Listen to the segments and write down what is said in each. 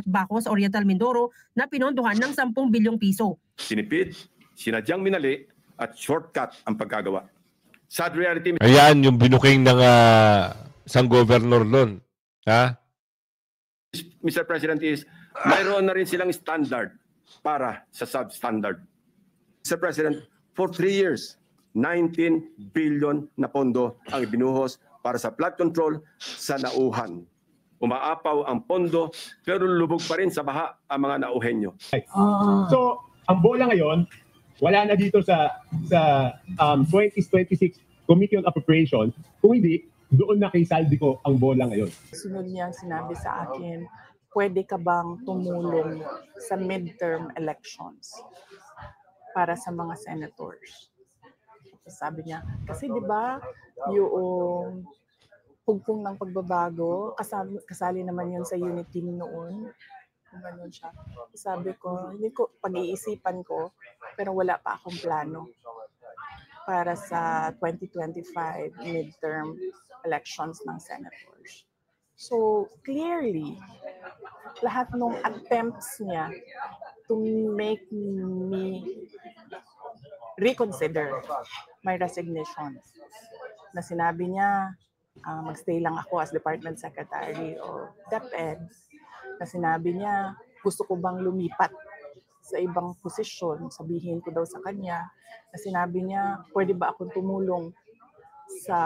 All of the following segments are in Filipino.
Bacos, Oriental Mindoro na pinondohan ng 10 bilyong piso. Sinipid, sinadyang minali at shortcut ang pagkagawa. Sad reality. Ayan yung binuking ng isang governor doon. Ha? Mr. President, is mayroon na rin silang standard para sa substandard. Mr. President, for 3 years, 19 billion na pondo ang ibinuhos para sa flood control sa nauhan. Umaapaw ang pondo pero lubog pa rin sa baha ang mga nauhenyo. So, ang bola ngayon, wala na dito sa 2026 Committee on Appropriations. Kung hindi, doon na kay Saldico ang bola ngayon. Sunod niyang sinabi sa akin, pwede ka bang tumulong sa midterm elections para sa mga senators? Sabi niya, kasi di ba yung pugpong ng pagbabago, kasali naman yun sa unit team noon. Ganun siya. Sabi ko, hindi ko, pag-iisipan ko, pero wala pa akong plano para sa 2025 midterm elections ng senators. So, clearly, lahat ng attempts niya to make me reconsider my resignation, na sinabi niya, magstay lang ako as Department Secretary o DepEd, na sinabi niya, gusto ko bang lumipat sa ibang posisyon, sabihin ko daw sa kanya, na sinabi niya, pwede ba akong tumulong sa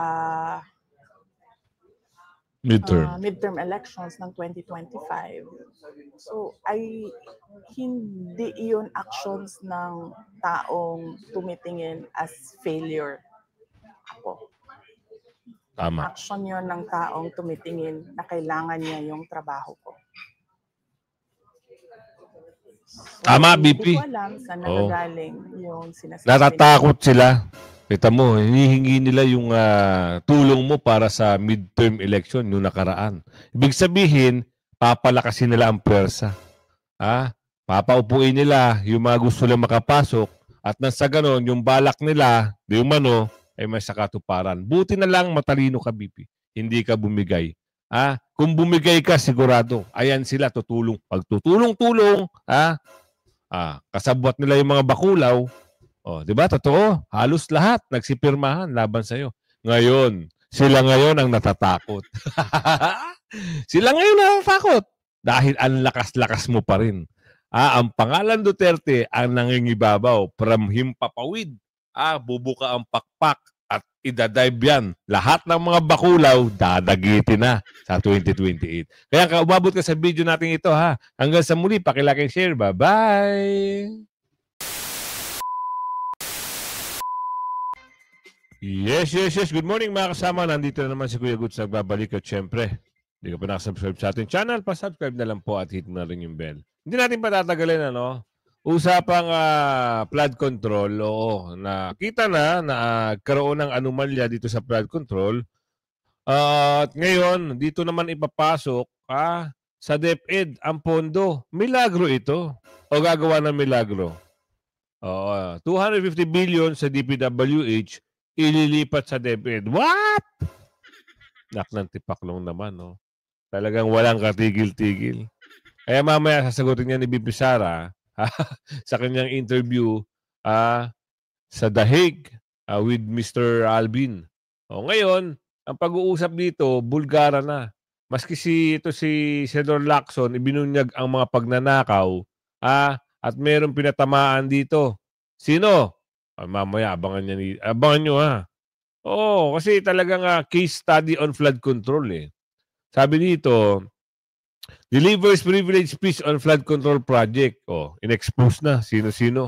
midterm elections ng 2025. So, hindi iyon actions ng taong tumitingin as failure ako. Tama. Action yon ng taong tumitingin na kailangan niya yung trabaho ko. So, tama, BP. Hindi ko alam saan nagagaling yung sinasabi. Natatakot sila. Kita mo, hinihingi nila yung tulong mo para sa midterm election, yung nakaraan. Ibig sabihin, papalakasin nila ang pwersa. Papaupuin nila yung mga gusto lang makapasok at nang sa ganon, yung balak nila, yung mano, ay may sakatuparan. Buti na lang matalino ka, BP. Hindi ka bumigay. Kung bumigay ka, sigurado, ayan sila tutulong. Pag tutulong-tulong, kasabwat nila yung mga bakulaw. Di ba? Totoo. Halos lahat nagsipirmahan laban sa'yo. Ngayon, sila ngayon ang natatakot. Sila ngayon natatakot. Dahil ang lakas-lakas mo pa rin. Ang pangalan Duterte ang nangingibabaw from himpapawid. Bubuka ang pakpak at idadive yan. Lahat ng mga bakulaw, dadagitin na sa 2028. Kaya umabot ka sa video natin ito, ha. Hanggang sa muli, pakilike and share. Bye-bye! Yes. Good morning mga kasama. Nandito na naman si Kuya Goods nagbabalik at syempre, hindi ka pa nakasubscribe sa ating channel, pa-subscribe na lang po at hit mo na rin yung bell. Hindi natin patatagalin, usapang flood control. Oo, nakita na karoon ng anomalya dito sa flood control. At ngayon, dito naman ipapasok sa DepEd ang pondo. Milagro ito. O gagawa ng milagro. 250 billion sa DPWH ililipat sa DepEd. What? Ng tipaklong naman, Talagang walang katigil-tigil. Kaya mamaya sasagutin niya ni BP Sara sa kanyang interview sa The Hague with Mr. Alvin. Ngayon, ang pag-uusap dito, Bulgara na. Maski si Senador Lacson, ibinunyag ang mga pagnanakaw at mayroong pinatamaan dito. Sino? Mamaya, abangan nyo, Oo, kasi talagang case study on flood control, Sabi dito, delivers privilege speech on flood control project. In-expose na. Sino-sino.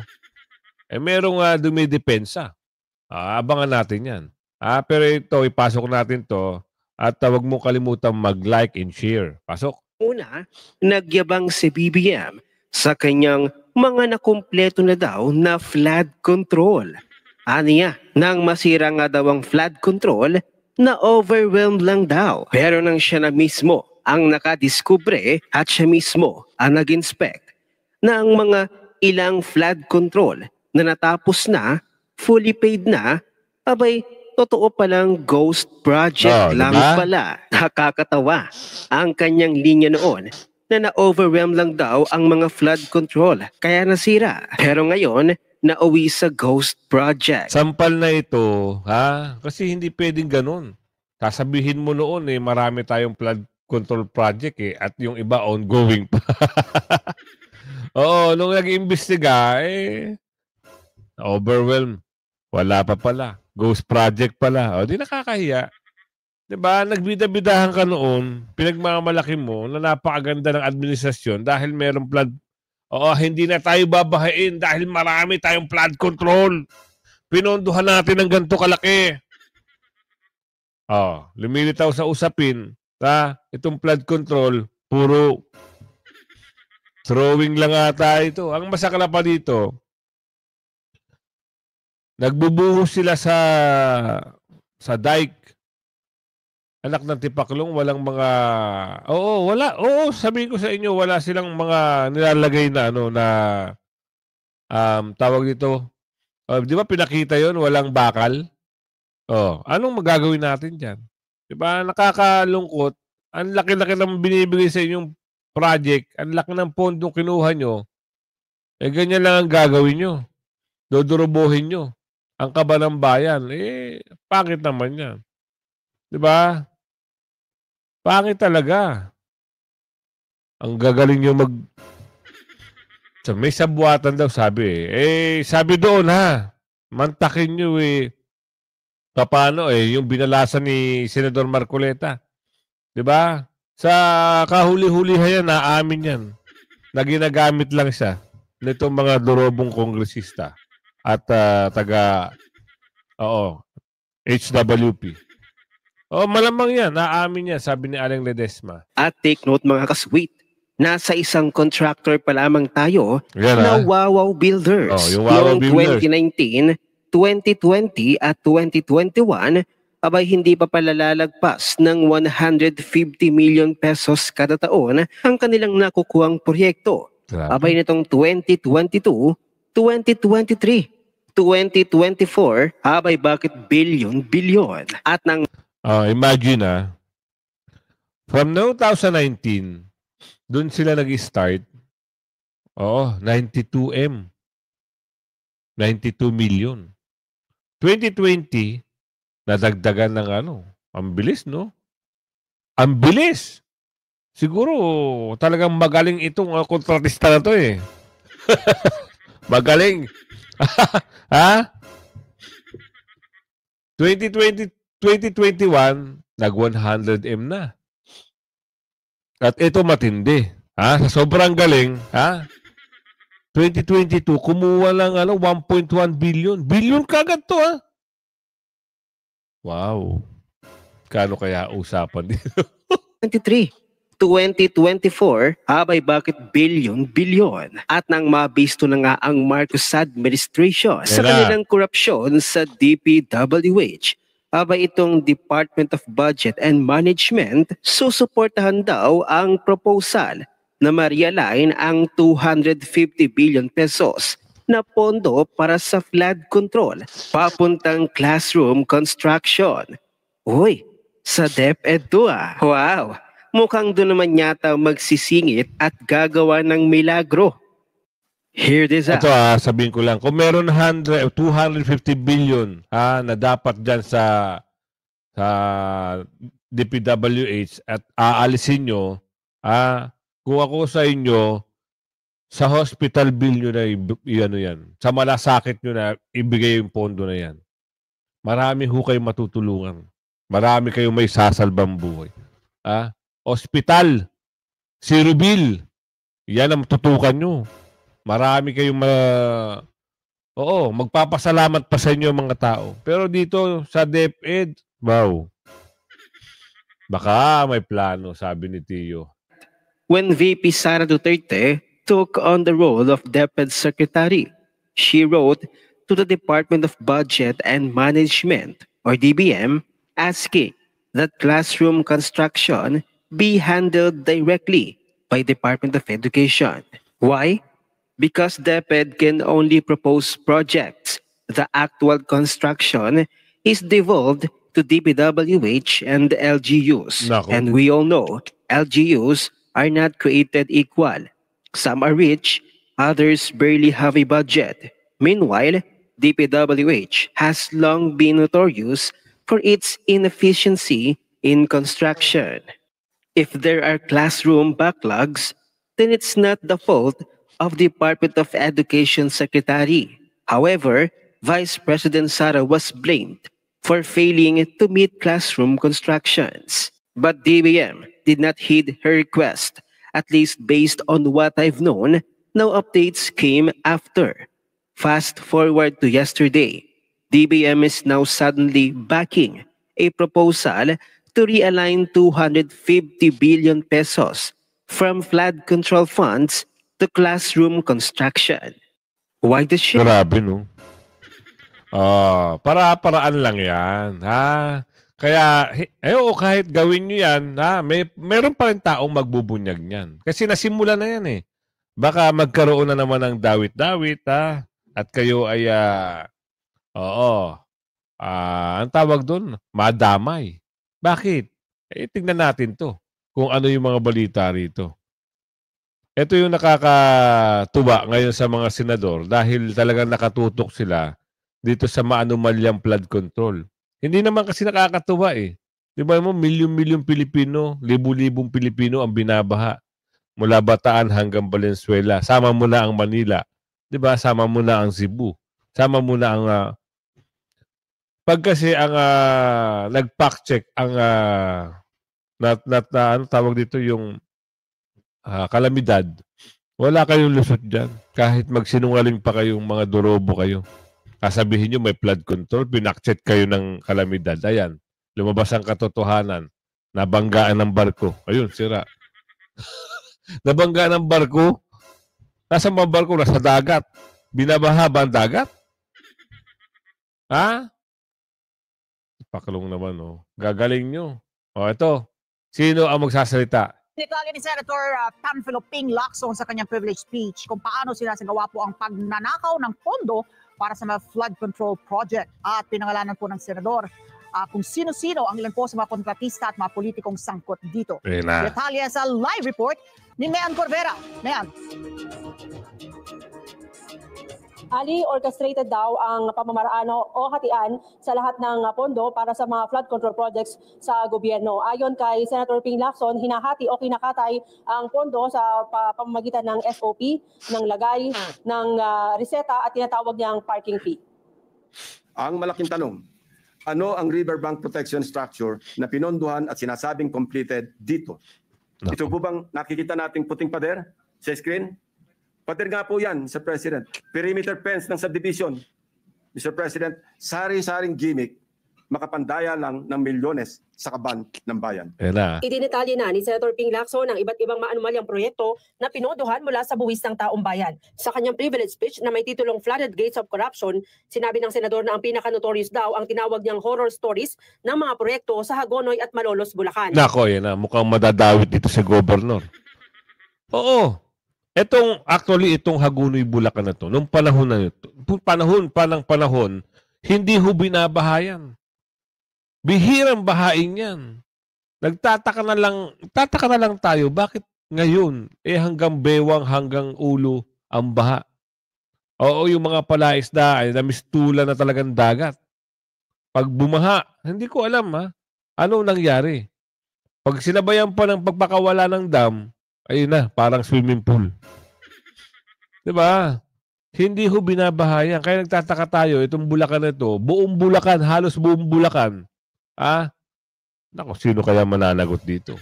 Merong dumidepensa. Abangan natin yan. Pero ito, ipasok natin to at huwag mo kalimutan mag-like and share. Pasok. Una, nagyabang si BBM sa kanyang mga nakumpleto na daw na flood control. Aniya, nang masira nga daw ang flood control, na overwhelmed lang daw. Pero nang siya na mismo ang nakadiskubre at siya mismo ang nag-inspect na ang mga ilang flood control na natapos na, fully paid na, abay, totoo palang ghost project lang diba? pala. Nakakatawa. Ang kanyang linya noon na na-overwhelm lang daw ang mga flood control kaya nasira. Pero ngayon, nauwi sa ghost project. Sampal na ito, ha? Kasi hindi pwedeng ganun. Sasabihin mo noon marami tayong flood control project at yung iba ongoing pa. Oo, nung nag-iimbestiga, overwhelm. Wala pa pala. Ghost project pala. O, di nakakahiya. Diba? Nagbida-bidahan ka noon, pinagmamalaki mo na napakaganda ng administrasyon dahil merong flood. Oo, hindi na tayo babahain dahil marami tayong flood control. Pinondohan natin ng ganito kalaki. Lumilitaw sa usapin, itong flood control, puro throwing lang ata ito. Ang masakla pa dito, nagbubuhos sila sa dike. Anak ng tipaklong, walang mga... wala. Sabihin ko sa inyo, wala silang mga nilalagay na tawag dito. Di ba pinakita yon walang bakal? Anong magagawin natin dyan? Di ba nakakalungkot? Ang laki-laki ng binibigay sa inyong project, ang laki ng pondong kinuha nyo, ganyan lang ang gagawin nyo. Dodurubuhin nyo. Ang kaba ng bayan, pangit naman yan. Di ba? Pangit talaga. Ang gagaling nyo may sabuatan daw sabi sabi doon mantakin nyo paano yung binalasan ni Senador Marcoleta. Diba? Sa kahuli-huli yan, naamin yan. Na ginagamit lang siya nitong mga durobong kongresista at HWP. Malamang yan. Naamin yan, sabi ni Aling Ledesma. At take note mga kasweet, nasa isang contractor pa lamang tayo na Wawaw Builders. Yung Wawaw Noong Builders. 2019, 2020 at 2021, abay hindi pa palalalagpas ng 150 million pesos kada taon ang kanilang nakukuhang proyekto. Abay nitong 2022, 2023, 2024, abay bakit bilyon-bilyon at ng imagine from 2019, doon sila nag-start. 92M. 92 million. 2020, nadagdagan ng ang bilis, no? Ang bilis! Siguro, talagang magaling itong kontratista na to Magaling. 2021, nag-100M na. At ito matindi. Sa sobrang galing, 2022, kumuha lang 1.1 billion. Billion kagad to, Wow. Kano kaya usapan dito? 2024, abay bakit bilyon-bilyon? At nang mabisto na nga ang Marcos administration sa kanilang korupsyon sa DPWH, abay itong Department of Budget and Management susuportahan daw ang proposal na ma-realign ang 250 billion pesos na pondo para sa flood control papuntang classroom construction. Uy, sa DepEd to Wow! Mukhang doon naman yata magsisingit at gagawa ng milagro. Here this out. Ito sabihin ko lang, kung meron 250 billion na dapat dyan sa DPWH at aalisin nyo, kung ako sa inyo, sa hospital bill nyo na yan. Sa malasakit nyo na ibigay yung pondo na yan. Marami ho kayong matutulungan. Marami kayong may sasalbang buhay. Hospital, zero bill. Yan ang tutukan nyo. Marami kayong magpapasalamat pa sa inyo mga tao. Pero dito sa DepEd, wow. Baka may plano, sabi ni Tio. When VP Sara Duterte took on the role of DepEd Secretary, she wrote to the Department of Budget and Management, or DBM, asking that classroom construction be handled directly by Department of Education. Why? Because DepEd can only propose projects. The actual construction is devolved to DPWH and LGUs. Nako. And we all know LGUs are not created equal. Some are rich, others barely have a budget. Meanwhile, DPWH has long been notorious for its inefficiency in construction. If there are classroom backlogs, then it's not the fault of the Department of Education Secretary. However, Vice President Sara was blamed for failing to meet classroom constructions. But DBM did not heed her request, at least based on what I've known. No updates came after. Fast forward to yesterday, DBM is now suddenly backing a proposal to realign 250 billion pesos from flood control funds to classroom construction. Why the shift? Grabe, no? Para-paraan lang yan, ha? Kaya, kahit gawin nyo yan, ha? Meron pa rin taong magbubunyag niyan. Kasi nasimula na yan, eh. Baka magkaroon na naman ng dawit-dawit, ha? At kayo ay, ang tawag doon, madamay. Bakit? Tingnan natin to. Kung ano yung mga balita rito. Ito yung nakakatuwa ngayon sa mga senador dahil talagang nakatutok sila dito sa maanumalyang flood control. Hindi naman kasi nakakatuwa eh. Di ba mo, milyon-milyon Pilipino, libu-libong Pilipino ang binabaha. Mula Bataan hanggang Valenzuela. Sama mo na ang Manila. Di ba? Sama mo na ang Cebu. Sama mo na ang... pag kasi ang nag-fact check ang ano tawag dito yung kalamidad, wala kayong lusot dyan. Kahit magsinungaling pa kayong mga dorobo kayo. Kasabihin nyo may flood control, pinakchet kayo ng kalamidad. Ayan, lumabas ang katotohanan. Nabanggaan ng barko. Ayun, sira. Nabanggaan ng barko. Nasa mga barko? Nasa dagat. Binabaha ba ang dagat? Ha? Pakalong naman, oh. Gagaling nyo. O, ito. Sino ang magsasalita? Detalye ni Senator Panfilo Ping Lacson sa kanyang privilege speech kung paano sinasagawa po ang pagnanakaw ng pondo para sa mga flood control project. At pinangalanan po ng senador kung sino-sino ang ilan po sa mga kontratista at mga politikong sangkot dito. Detalye sa live report ni Mean Corvera. Mean. Ali, orchestrated daw ang pamamaraan o hatian sa lahat ng pondo para sa mga flood control projects sa gobyerno. Ayon kay Senator Ping Lacson, hinahati o kinakatay ang pondo sa pamamagitan ng SOP, ng lagay, ng reseta at tinatawag niyang parking fee. Ang malaking tanong, ano ang riverbank protection structure na pinondohan at sinasabing completed dito? Ito po bang nakikita nating puting pader sa screen? Pader nga po yan, Mr. President. Perimeter fence ng subdivision. Mr. President, sari-saring gimmick, makapandaya lang ng milyones sa kaban ng bayan. Idinetalye na ni Senator Ping Lacson ang iba't ibang maanumalyang proyekto na pinondohan mula sa buwis ng taong bayan. Sa kanyang privilege speech na may titulong Flooded Gates of Corruption, sinabi ng senador na ang pinaka-notorious daw ang tinawag niyang horror stories ng mga proyekto sa Hagonoy at Malolos, Bulacan. Nako, yan na. Mukhang madadawit dito sa gobernador. Oo. Itong Hagonoy, Bulacan na to, nung panahon na ito, panahon, hindi ho binabahayan. Bihirang bahain yan. Nagtataka na lang tayo, bakit ngayon, hanggang bewang, hanggang ulo, ang baha. Oo, yung mga palaisda ay namistula na talagang dagat. Pag bumaha, hindi ko alam ano nangyari. Pag sinabayan pa ng pagpakawala ng dam, ayun na, parang swimming pool. Diba? Hindi ho binabahayan. Kaya nagtataka tayo, itong Bulacan na ito, buong Bulacan, halos buong Bulacan. Nako, sino kaya mananagot dito?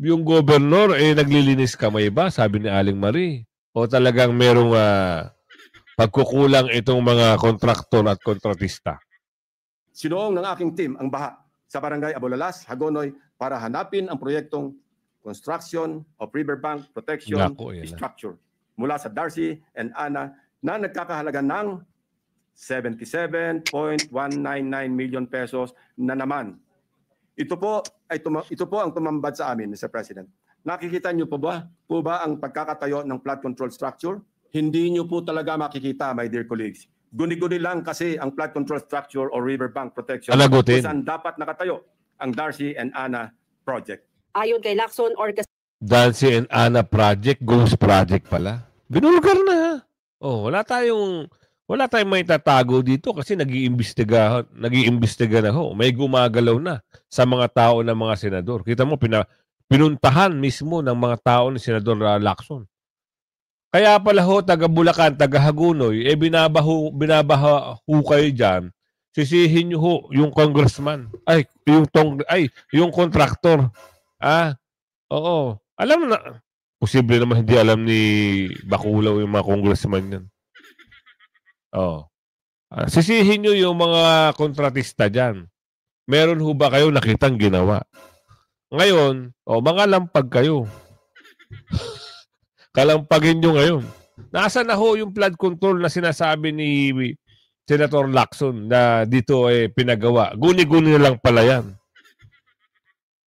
Yung gobernador, naglilinis kamay ba? Sabi ni Aling Marie. O talagang merong pagkukulang itong mga kontraktor at kontratista? Sinuong ng aking team ang baha sa Barangay Abolalas, Hagonoy, para hanapin ang proyektong construction of riverbank protection structure mula sa Darcy and Ana na nagkakahalaga ng 77.199 million pesos na naman. Ito po ang tumambad sa amin, Mr. President. Nakikita niyo po ba ang pagkakatayo ng flood control structure? Hindi niyo po talaga makikita, my dear colleagues. Guni-guni lang kasi ang flood control structure o riverbank protection kung saan dapat nakatayo ang Darcy and Ana project. Ayon kay Lacson, Dancy and Ana project, ghost project pala. Binulgar na. Oh, wala tayong may tatago dito kasi nag-iimbestiga na ho. May gumagalaw na sa mga tao ng mga senador. Kita mo, pinuntahan mismo ng mga tao ni Senador Lacson. Kaya pala ho, taga Bulacan, taga Hagunoy, binabaho kayo dyan. Sisihin nyo ho yung congressman. Yung contractor. Oo. Alam na, posible naman hindi alam ni Bakulaw yung mga congressman yan. Sisihin nyo yung mga kontratista dyan. Meron ho ba kayo nakitang ginawa? Ngayon, mga lampag kayo. Kalampagin nyo ngayon. Nasaan na ho yung flood control na sinasabi ni Senator Lacson na dito pinagawa? Guni-guni na lang pala yan.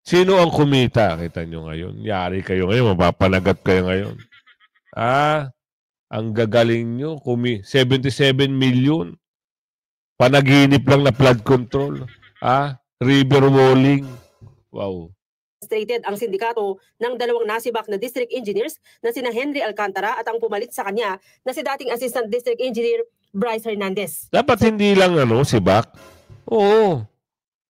Sino ang kumita? Kita nyo ngayon. Yari kayo ngayon. Mapapanagat kayo ngayon. Ang gagaling nyo. 77 million. Panaginip lang na flood control. River walling. Wow. Stated ang sindikato ng dalawang nasibak na district engineers na sina Henry Alcantara at ang pumalit sa kanya na si dating Assistant District Engineer Bryce Hernandez. Dapat hindi lang sibak. Oo.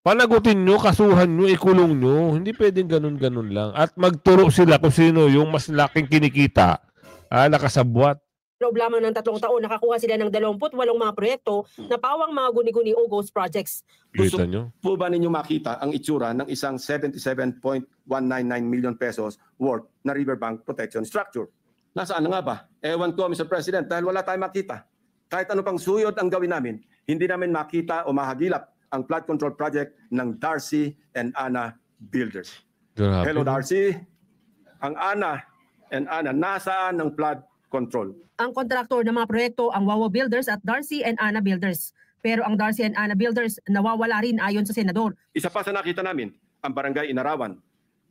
Panagutin nyo, kasuhan nyo, ikulong nyo. Hindi pwedeng ganun-ganun lang. At magturo sila kung sino yung mas laking kinikita nakasabwat. Loob lamang ng 3 taon, nakakuha sila ng 28 mga proyekto na pawang mga guni-guni o ghost projects. Gusto Kita nyo? po ba ninyo makita ang itsura ng isang 77.199 million pesos worth na riverbank protection structure? Nasaan na nga ba? Ewan ko, Mr. President, dahil wala tayong makita. Kahit ano pang suyod ang gawin namin, hindi namin makita o mahagilap ang flood control project ng Darcy and Ana Builders. Grabe. Hello, Darcy. Ang Ana and Ana, nasaan ang flood control? Ang kontraktor ng mga proyekto ang Wawa Builders at Darcy and Ana Builders. Pero ang Darcy and Ana Builders nawawala rin ayon sa senador. Isa pa sa nakita namin, ang Barangay Inarawan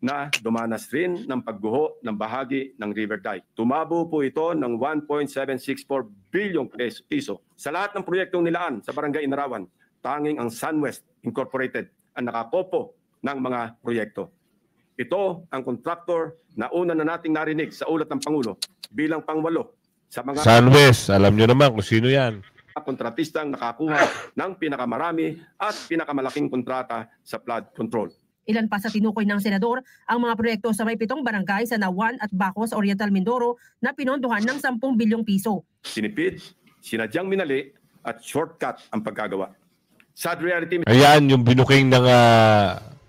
na dumanas rin ng pagguho ng bahagi ng River Dike. Tumabo po ito ng 1.764 bilyong piso. Sa lahat ng proyektong nilaan sa Barangay Inarawan, tanging ang SunWest Incorporated ang nakakopo ng mga proyekto. Ito ang kontraktor na una na nating narinig sa ulat ng Pangulo bilang pangwalo sa mga SunWest, alam nyo naman kung sino yan. Kontratistang nakakuha ng pinakamarami at pinakamalaking kontrata sa flood control. Ilan pa sa tinukoy ng senador ang mga proyekto sa may 7 barangay sa Nawan at Bacos, Oriental Mindoro na pinondohan ng 10 bilyong piso. Sinipid, sinadyang minali at shortcut ang pagkagawa. Sad reality. Ayan yung binuking ng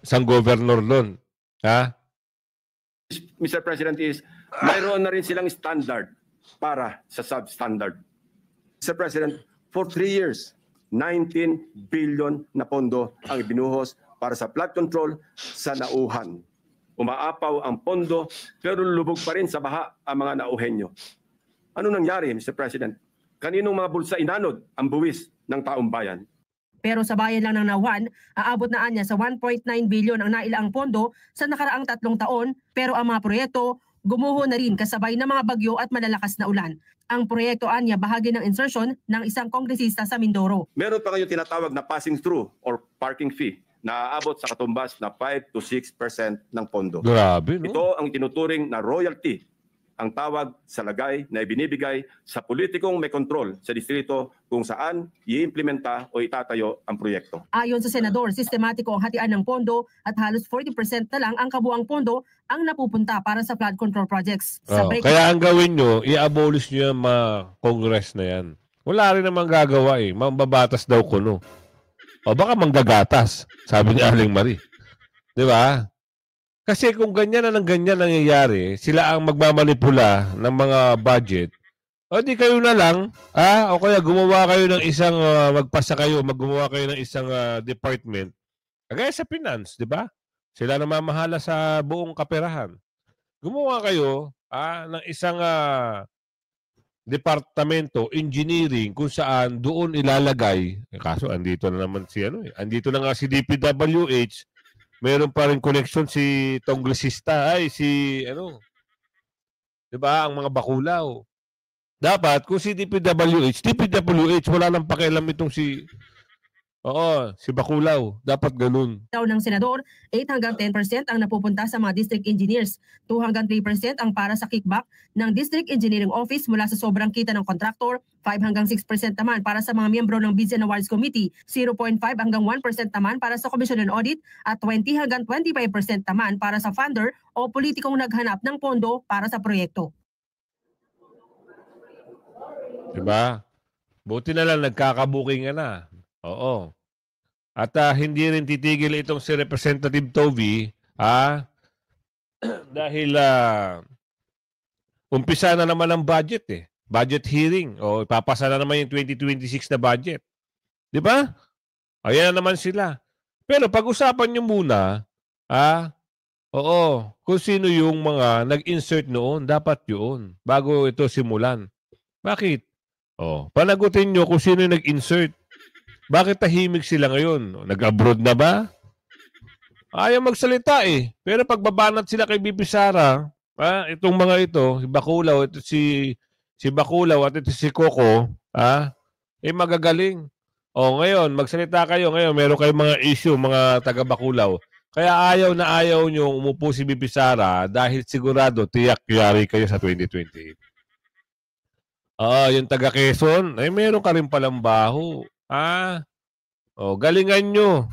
isang governor doon. Mr. President, is mayroon na rin silang standard para sa substandard. Mr. President, for 3 years, 19 billion na pondo ang ibinuhos para sa flood control sa Nauhan. Umaapaw ang pondo pero lubog pa rin sa baha ang mga nauhenyo. Ano nangyari, Mr. President? Kaninong mga bulsa inanod ang buwis ng taong bayan? Pero sa bayan lang ng Nawan, aabot na anya sa 1.9 bilyon ang nailaang pondo sa nakaraang 3 taon, pero ang mga proyekto gumuho na rin kasabay ng mga bagyo at malalakas na ulan. Ang proyekto anya bahagi ng insertion ng isang kongresista sa Mindoro. Meron pa kayo tinatawag na passing through or parking fee na aabot sa katumbas na 5 to 6% ng pondo. Grabe, no? Ito ang tinuturing na royalty, ang tawag sa lagay na ibinibigay sa politikong may kontrol sa distrito kung saan i-implementa o itatayo ang proyekto. Ayon sa senador, sistematiko ang hatian ng pondo at halos 40% na lang ang kabuang pondo ang napupunta para sa flood control projects. Kaya ang gawin nyo, i-abolish nyo yung mga congress na yan. Wala rin namang gagawa Mambabatas daw kuno. O baka manggagatas, sabi ni Aling Marie. Di ba? Kasi kung ganyan na ng ganyan nangyayari, sila ang magmamanipula ng mga budget, o di kayo na lang, o kaya gumawa kayo ng isang, gumawa kayo ng isang department, kagaya sa finance, di ba? Sila na mamahala sa buong kaperahan. Gumawa kayo ng isang departamento, engineering, kung saan doon ilalagay, kaso andito na naman andito na nga si DPWH, meron pa rin connection si Tongresista, diba, ang mga bakulaw. Dapat, kung si DPWH, wala nang pakialam itong si Oo, si Baculaw. Dapat ganun. Daw ng senador, 8 hanggang 10% ang napupunta sa mga district engineers, 2 hanggang 3% ang para sa kickback ng district engineering office mula sa sobrang kita ng kontraktor, 5 hanggang 6% naman para sa mga miyembro ng Bids and Awards Committee, 0.5 hanggang 1% naman para sa Commission on Audit at 20 hanggang 25% naman para sa funder o politikong naghanap ng pondo para sa proyekto. Diba? Buti na lang nagkakabuking na. Oo. At hindi rin titigil itong si Representative Toby dahil umpisa na naman ang budget eh. Budget hearing. O ipapasa na naman yung 2026 na budget. Di ba? Ayan na naman sila. Pero pag-usapan nyo muna, kung sino yung mga nag-insert noon, dapat yun, bago ito simulan. Bakit? Panagutin nyo kung sino yung nag-insert. Bakit tahimik sila ngayon? Nag-abroad na ba? Ayaw magsalita eh. Pero pagbabanat sila kay BP Sara, itong mga ito, si Baculaw, ito si Baculaw at ito si Coco, magagaling. Ngayon, magsalita kayo. Ngayon, meron kayong mga issue, mga taga-Baculaw. Kaya ayaw na ayaw nyo umupo si BP Sara dahil sigurado tiyak yari kayo sa 2028. Yung taga Quezon, meron ka rin palang baho. Galingan nyo.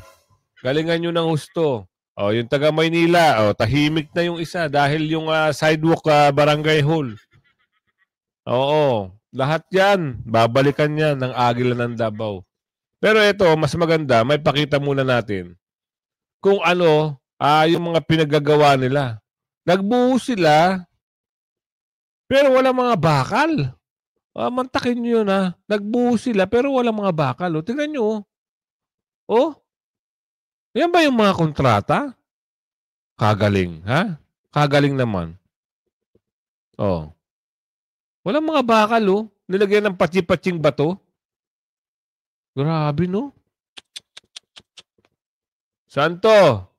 Galingan nyo ng husto. Yung taga Maynila, tahimik na yung isa dahil yung sidewalk barangay hall. Lahat yan. Babalikan yan ng Agila ng Davao. Pero ito, mas maganda, may pakita muna natin kung ano yung mga pinagagawa nila. Nagbuo sila, pero wala mga bakal. Mantakin nyo yun Nagbuo sila pero walang mga bakal. Tingnan nyo. Yan ba yung mga kontrata? Kagaling, Kagaling naman. Walang mga bakal, Nilagyan ng patsi-patsing bato. Grabe, no? Santo.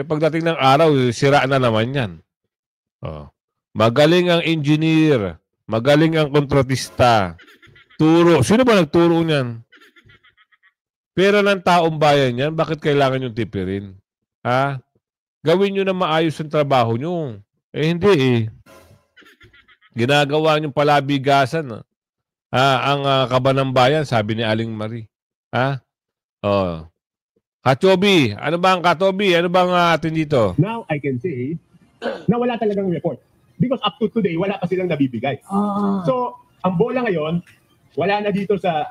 Pagdating ng araw, sira na naman yan. Magaling ang engineer. Magaling ang kontratista. Turo. Sino ba nagturo niyan? Pera ng taong bayan yan. Bakit kailangan yung tipirin? Gawin nyo na maayos ang trabaho nyo. Hindi eh. Ginagawa nyo palabigasan. Ang kabanang bayan, sabi ni Aling Marie. Katobi. Ano ba ang Katobi? Ano ba ang atin dito? Now, I can say na wala talagang report. Because up to today, wala pa silang nabibigay. So, ang bola ngayon, wala na dito sa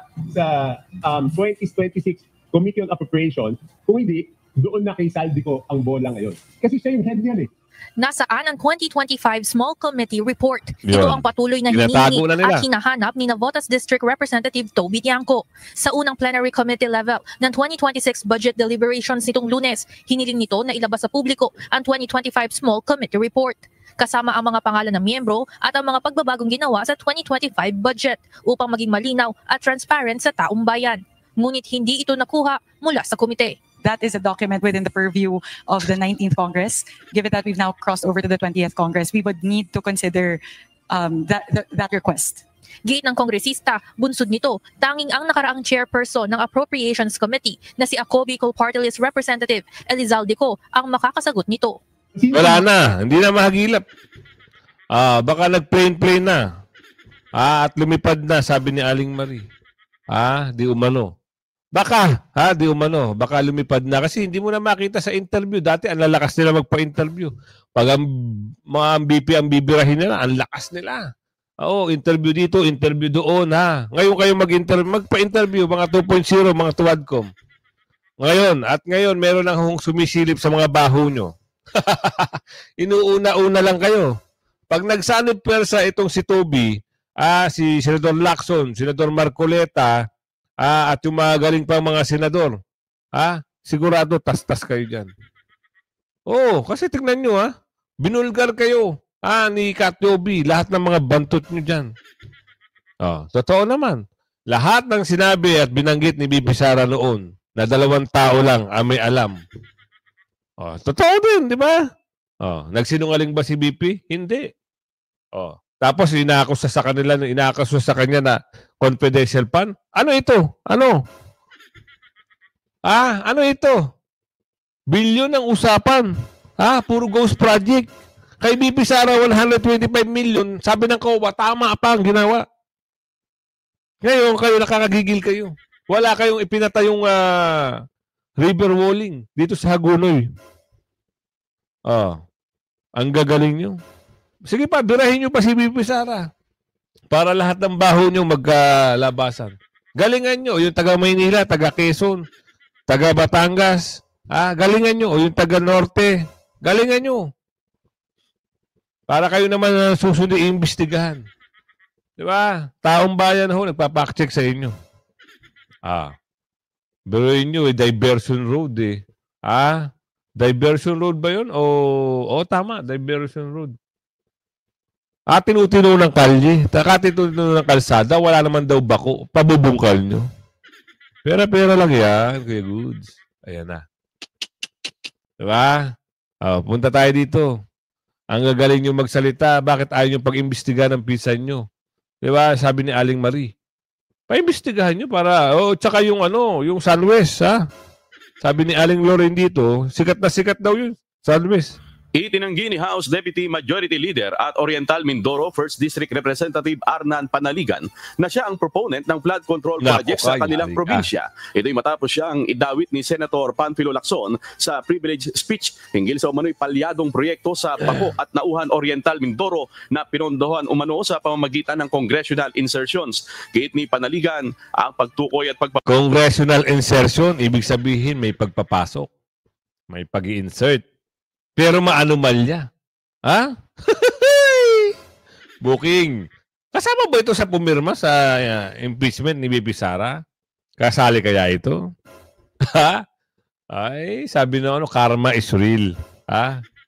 2026 Committee on Appropriation. Kung hindi, doon na kay Saldico ang bola ngayon. Kasi siya yung head niyan eh. Nasaan ang 2025 Small Committee Report? Yun. Ito ang patuloy na Tinatago hinihingi na nila. at hinahanap ni Navotas District Representative Toby Tiangco. Sa unang plenary committee level ng 2026 budget deliberations nitong Lunes, hiniling nito na ilabas sa publiko ang 2025 Small Committee Report. Kasama ang mga pangalan ng miyembro at ang mga pagbabagong ginawa sa 2025 budget upang maging malinaw at transparent sa taong bayan. Ngunit hindi ito nakuha mula sa komite. That is a document within the purview of the 19th Congress. Given that we've now crossed over to the 20th Congress, we would need to consider that request. Giit ng kongresista, bunsod nito, tanging ang nakaraang chairperson ng Appropriations Committee na si Ako Bicol Party List Representative Elizalde ang makakasagot nito. Wala na. Hindi na mahagilap. Baka nag-plain na. At lumipad na, sabi ni Aling Marie. Di umano. Baka, di umano. Baka lumipad na. Kasi hindi mo na makita sa interview. Dati, ang lalakas nila magpa-interview. Pag ang mga BP ang bibirahin nila, ang lakas nila. Interview dito, interview doon, Ngayon kayo magpa-interview, mga 2.0, mga tuwadcom. Ngayon, meron nang sumisilip sa mga baho nyo. Inuuna-una lang kayo. Pag nagsanib pwersa itong si Toby, si Senador Lacson, Senador Marcoleta, at yung mga galing pang mga senador, sigurado tas-tas kayo dyan. Kasi tingnan nyo, binulgar kayo, ni Katobi, lahat ng mga bantot nyo dyan. Totoo naman. Lahat ng sinabi at binanggit ni BP Sara noon, na 2 tao lang ang may alam. Totoo din, di ba? Nagsinungaling ba si BP? Hindi. Tapos inaakusa sa kanila, inaakusa sa kanya na confidential fund. Ano ito? Ano? Ano ito? Bilyon ang usapan. Puro ghost project. Kay BP Sara, 125 million. Sabi ng COA, tama pa ang ginawa. Ngayon, kayo nakakagigil kayo. Wala kayong ipinatayong river walling dito sa Hagonoy. Ang gagaling nyo. Sige pa, birahin nyo pa si BP Sara. Para lahat ng baho nyo magkalabasan. Galingan nyo. Yung taga Maynila, taga Quezon, taga Batangas. Galingan nyo. O yung taga Norte. Galingan nyo. Para kayo naman susunod iimbestigahan. Di ba? Taong bayan ho, nagpapack-check sa inyo. Biruin nyo, diversion road eh. Diversion road ba yun? Tama, diversion road. Tinutino ng kalye. Tinutino ng kalsada, wala naman daw bako. Pabubungkal nyo. Pera-pera lang yan, Kuya Goods. Ayan na. Diba? Punta tayo dito. Ang gagaling nyo magsalita, bakit ayaw nyo pag-imbestiga ng pisan nyo? Diba? Sabi ni Aling Marie. Pa-imbestigahan nyo para, tsaka yung Sunwest, Sabi ni Aling Loren dito, sikat na sikat daw yun, Sunwest. Itinanggi ni House Deputy Majority Leader at Oriental Mindoro 1st District Representative Arnan Panaligan na siya ang proponent ng flood control project sa kanilang probinsya. Ito'y matapos siyang idawit ni Senator Panfilo Lacson sa privilege speech hinggil sa umano'y palyadong proyekto sa Paco at Nauhan Oriental Mindoro na pinondohan umano sa pamamagitan ng congressional insertions. Giit ni Panaligan, ang pagtukoy at Congressional insertion, ibig sabihin may pagpapasok, may pag-i-insert. Pero maanomalya. Booking. Kasama ba ito sa pumirma sa impeachment ni BP Sara? Kasali kaya ito? Sabi na karma is real.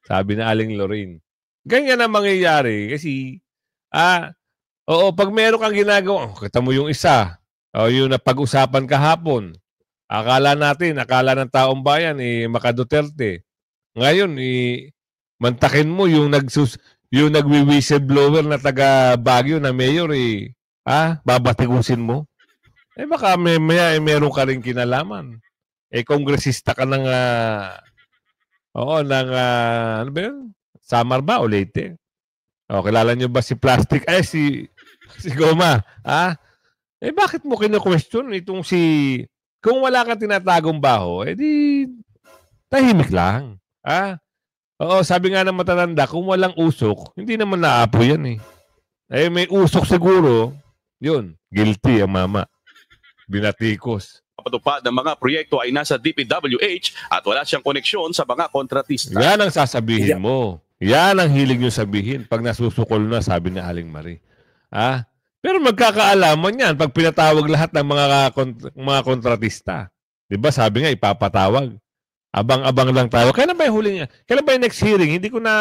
Sabi na Aling Lorraine. Ganyan ang mangyayari kasi pag meron kang ginagawa, kita mo yung isa, yung napag-usapan kahapon. Akala ng taong bayan Maka Duterte. Ngayon, mantakin mo yung nagwi-whistleblower na taga Baguio na mayor, babatikusin mo. Baka meron ka rin kinalaman. Kongresista ka ng, ano ba yun? Samar ba o Leyte? Kilala nyo ba si Plastic? Si Goma. Bakit mo kino-question itong kung wala kang tinatagong baho, di tahimik lang. Sabi nga ng matatanda, kung walang usok, hindi naman naapo yan may usok siguro, yun, guilty ang mama. Binatikos. Patupad ng mga proyekto ay nasa DPWH at wala siyang koneksyon sa mga kontratista. Yan ang sasabihin mo. Yan ang hilig nyo sabihin pag nasusukol na, sabi ni Aling Marie. Pero magkakaalaman yan pag pinatawag lahat ng mga kontratista. Diba sabi nga, ipapatawag. Abang-abang lang tayo. Kailan ba yung huli niya? Kailan ba yung next hearing? Hindi ko na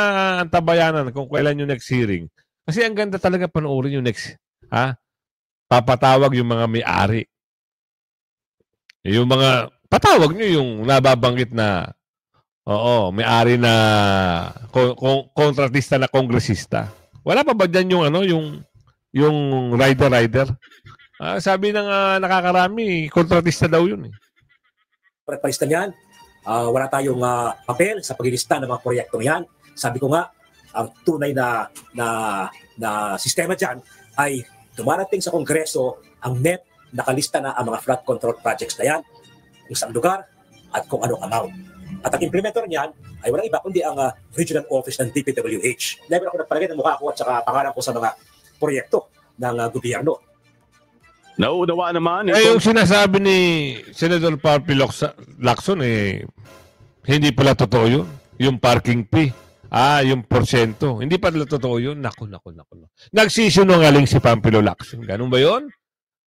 antabayanan kung kailan yung next hearing. Kasi ang ganda talaga panoorin yung next. Papatawag yung mga may-ari. Yung mga, patawag nyo yung nababanggit na, may-ari na kontratista na kongresista. Wala pa ba dyan yung rider? Sabi ng nakakarami, kontratista daw yun. Kontratista niyan. Wala tayong papel sa paglilista ng mga proyektong yan. Sabi ko nga, ang tunay na sistema dyan ay dumarating sa Kongreso ang NEP, nakalista na ang mga flood control projects na yan, kung saan lugar at kung anong amount. At ang implementer niyan ay walang iba kundi ang regional office ng DPWH. Never ako nagpalagay ng mukha ko at saka pangalan ko sa mga proyekto ng gobyerno. Nauunawa naman. Yung sinasabi ni Senator Panfilo Lacson, hindi pala totoo yun. Yung parking fee. Yung porsyento. Hindi pala totoo yun. Naku. Nagsisinungaling si Panfilo Lacson. Ganun ba yun?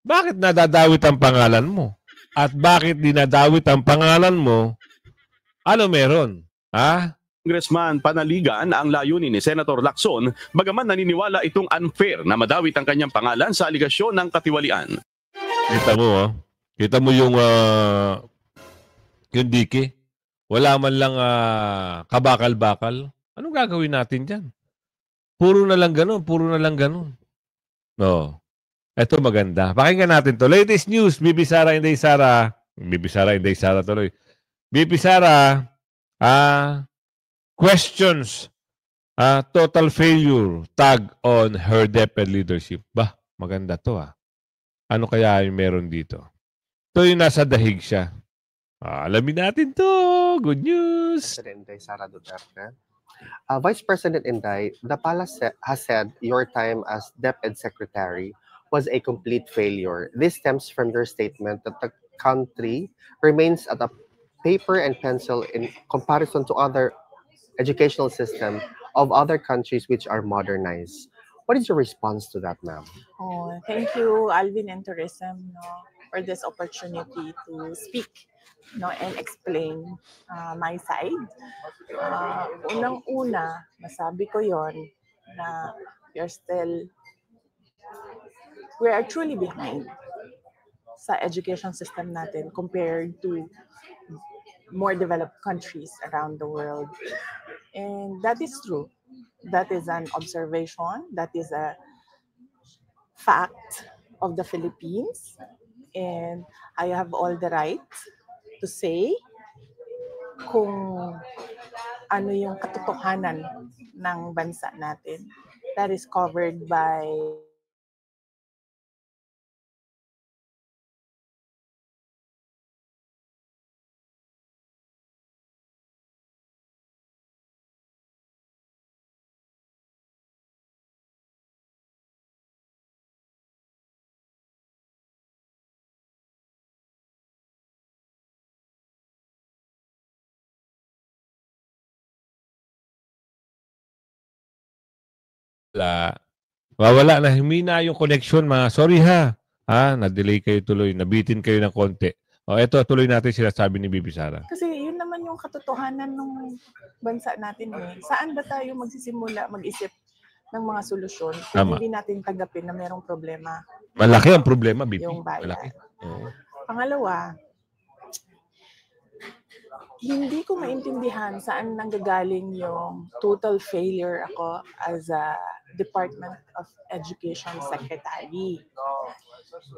Bakit nadadawit ang pangalan mo? At bakit dinadawit ang pangalan mo? Ano meron? Congressman Panaligan ang layunin ni Senator Lacson, bagaman naniniwala itong unfair na madawit ang kanyang pangalan sa aligasyon ng katiwalian. Kita mo yung DK. Wala man lang kabakal-bakal. Anong gagawin natin dyan? Puro na lang ganun. No. Ito maganda. Pakinggan natin to. Latest news, Bibi Sara, Inday Sara. BP Sara, Inday Sara tuloy. BP Sara, questions, total failure, tag on her DepEd leadership. Bah, maganda to Ano kaya yung meron dito? Ito yung nasa dahig siya. Alamin natin to. Good news. President Inday Sara Duterte. Vice President Inday, the palace has said your time as DepEd Secretary was a complete failure. This stems from your statement that the country remains at a paper and pencil in comparison to other educational systems of other countries which are modernized. What is your response to that, ma'am? Oh, thank you, Alvin and Tourism, for this opportunity to speak and explain my side. Unang-una, masabi ko yon na we are truly behind sa education system natin compared to more developed countries around the world. And that is true. That is an observation. That is a fact of the Philippines. And I have all the right to say kung ano yung katotohanan ng bansa natin. That is covered by Wala na, humina yung connection mga. Sorry na-delay kayo tuloy, nabitin kayo ng konti. Eto, tuloy natin sinasabi ni BP Sara. Kasi yun naman yung katotohanan ng bansa natin. Saan ba tayo magsisimula mag-isip ng mga solusyon kung hindi natin tanggapin na mayroong problema? Malaki ang problema, BP. Yung bayan. Malaki. Pangalawa, hindi ko maintindihan saan nanggagaling yung total failure ako as a Department of Education Secretary.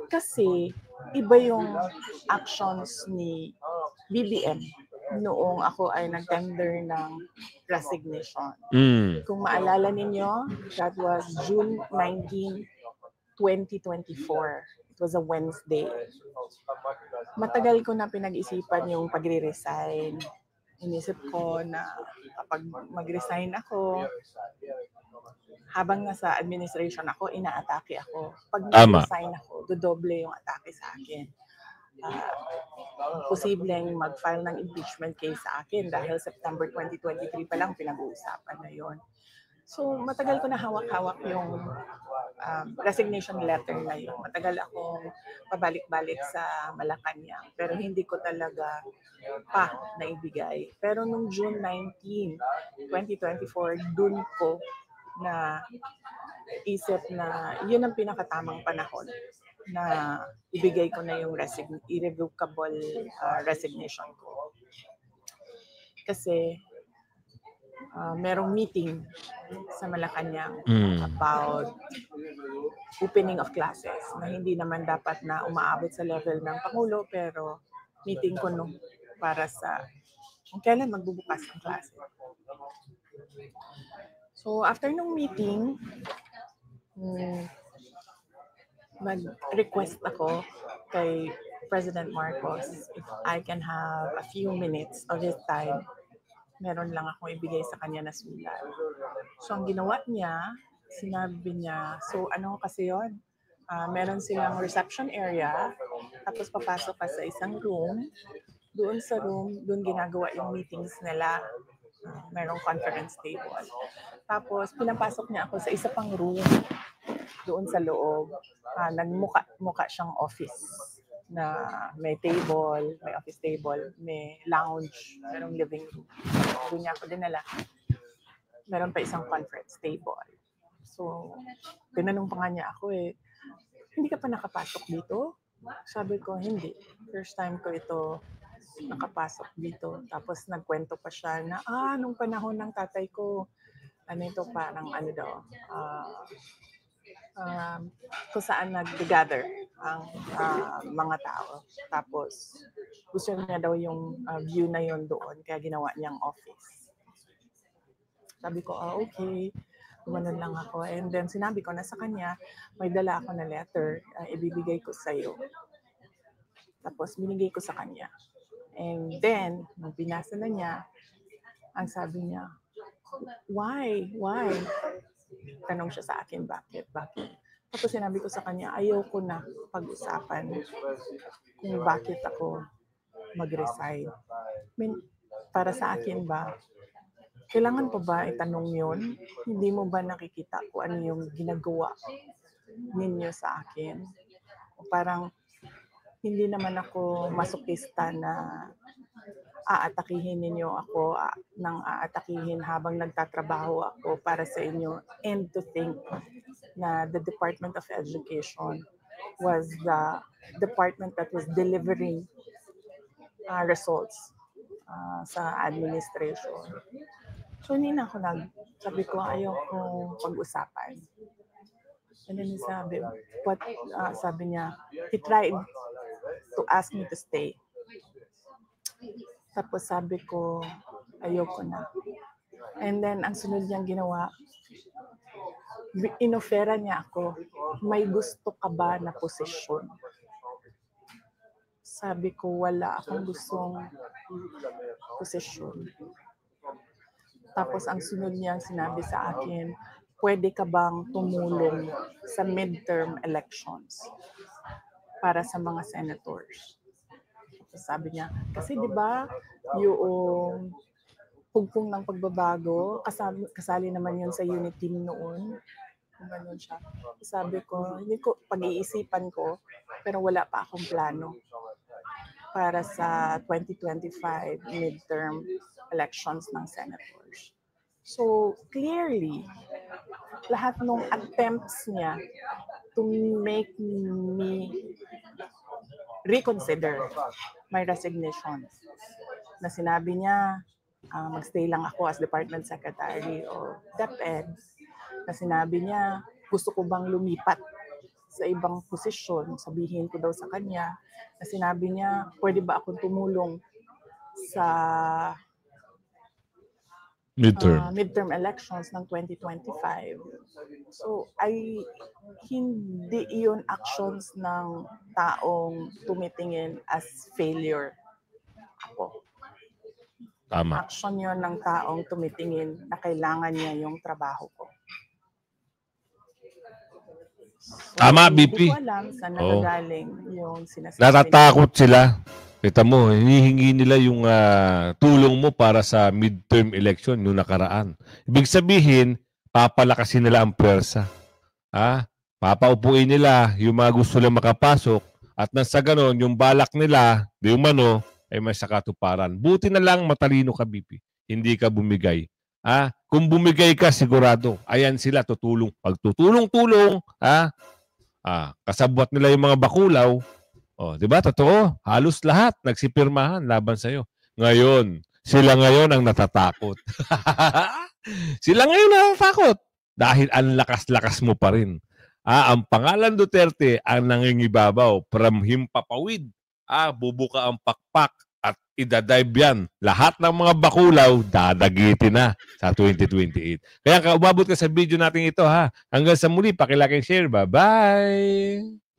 Kasi iba yung actions ni BBM noong ako ay nag-tender ng resignation. Kung maalala ninyo, that was June 19, 2024. It was a Wednesday. Matagal ko na pinag-isipan yung pagre-resign. Inisip ko na kapag mag-resign ako, habang nasa administration ako, inaatake ako. Pag mag-resign ako, dodoble yung atake sa akin. Posibleng mag-file ng impeachment case sa akin dahil September 2023 pa lang pinag-uusapan na yon. So, matagal ko na hawak-hawak yung resignation letter na yun. Matagal akong pabalik-balik sa Malacanang, pero hindi ko talaga naibigay. Pero nung June 19, 2024, dun ko na isip na yun ang pinakatamang panahon na ibigay ko na yung irrevocable resignation ko. Kasi merong meeting sa Malacanang about opening of classes na hindi naman dapat na umaabot sa level ng Pangulo, pero meeting ko nung para sa kung kailan magbubukas ang klase. So after nung meeting, mag-request ako kay President Marcos if I can have a few minutes of his time. Meron lang akong ibigay sa kanya na sulat. So ang ginawa niya, sinabi niya, so ano kasi yon? Meron silang reception area, tapos papasok ka sa isang room. Doon sa room, doon ginagawa yung meetings nila. Merong conference table. Tapos pinapasok niya ako sa isa pang room doon sa loob. Nagmuka siyang office na may table, may office table, may lounge, merong living room. Doon niya ako dinala. Meron pa isang conference table. So, tinanong pa nga niya ako hindi ka pa nakapasok dito? Sabi ko, hindi. First time ko ito nakapasok dito. Tapos nagkwento pa siya na, nung panahon ng tatay ko, parang kung saan nag-gather ang mga tao. Tapos gusto niya daw yung view na yon doon, kaya ginawa niyang office. Sabi ko, okay. Gumanon lang ako. And then sinabi ko na sa kanya, may dala ako na letter, ibibigay ko sa iyo. Tapos binigay ko sa kanya. And then, nung binasa na niya, ang sabi niya, why? Why? Tanong siya sa akin, bakit? Tapos sinabi ko sa kanya, ayoko na pag-usapan kung bakit ako mag-resign. I mean, para sa akin ba, kailangan pa ba itanong yun? Hindi mo ba nakikita kung ano yung ginagawa ninyo sa akin? O parang hindi naman ako masokista na aatakihin ninyo ako nang aatakihin habang nagtatrabaho ako para sa inyo, and to think na the Department of Education was the department that was delivering results sa administration. So hindi na ako sabi ko ayoko pag-usapan. And then sabi niya, he tried to ask me to stay. Tapos sabi ko, ayoko na. And then, ang sunod niyang ginawa, inofera niya ako, may gusto ka ba na posisyon? Sabi ko, wala akong gustong posisyon. Tapos, ang sunod niyang sinabi sa akin, pwede ka bang tumulong sa midterm elections para sa mga senators? Sabi niya, kasi di ba yung hugpong ng pagbabago, kasali naman yun sa unit team noon. Ganun siya. Sabi ko, hindi ko, pag-iisipan ko, pero wala pa akong plano para sa 2025 midterm elections ng senators. So clearly, lahat ng attempts niya to make me reconsider my resignation. Na sinabi niya, magstay lang ako as Department Secretary o DepEd. Na sinabi niya, gusto ko bang lumipat sa ibang posisyon, sabihin ko daw sa kanya. Na sinabi niya, pwede ba akong tumulong sa midterm elections ng 2025. So, hindi iyon actions ng taong tumitingin as failure ako. Tama. Action yon ng taong tumitingin na kailangan niya yung trabaho ko. So, tama, BP. Hindi ko alam saan nagagaling yung sinasabi. Natatakot sila. Kita mo, hinihingi nila yung tulong mo para sa midterm election yung nakaraan. Ibig sabihin, papalakasin nila ang pwersa. Papaupuin nila yung mga gusto lang makapasok at nang sa ganon, yung balak nila, di umano, ay may sakatuparan. Buti na lang matalino ka, BP. Hindi ka bumigay. Kung bumigay ka, sigurado, ayan sila, tutulong. Pag tutulong-tulong, kasabwat nila yung mga bakulaw. Di ba? Totoo. Halos lahat nagsipirmahan laban sa'yo. Ngayon, sila ngayon ang natatakot. Sila ngayon natatakot. Dahil ang lakas-lakas mo pa rin. Ang pangalan Duterte ang nangingibabaw from himpapawid. Bubuka ang pakpak at idadive yan. Lahat ng mga bakulaw, dadagitin na sa 2028. Kaya umabot ka sa video natin ito, ha. Hanggang sa muli, pakilike and share. Bye-bye!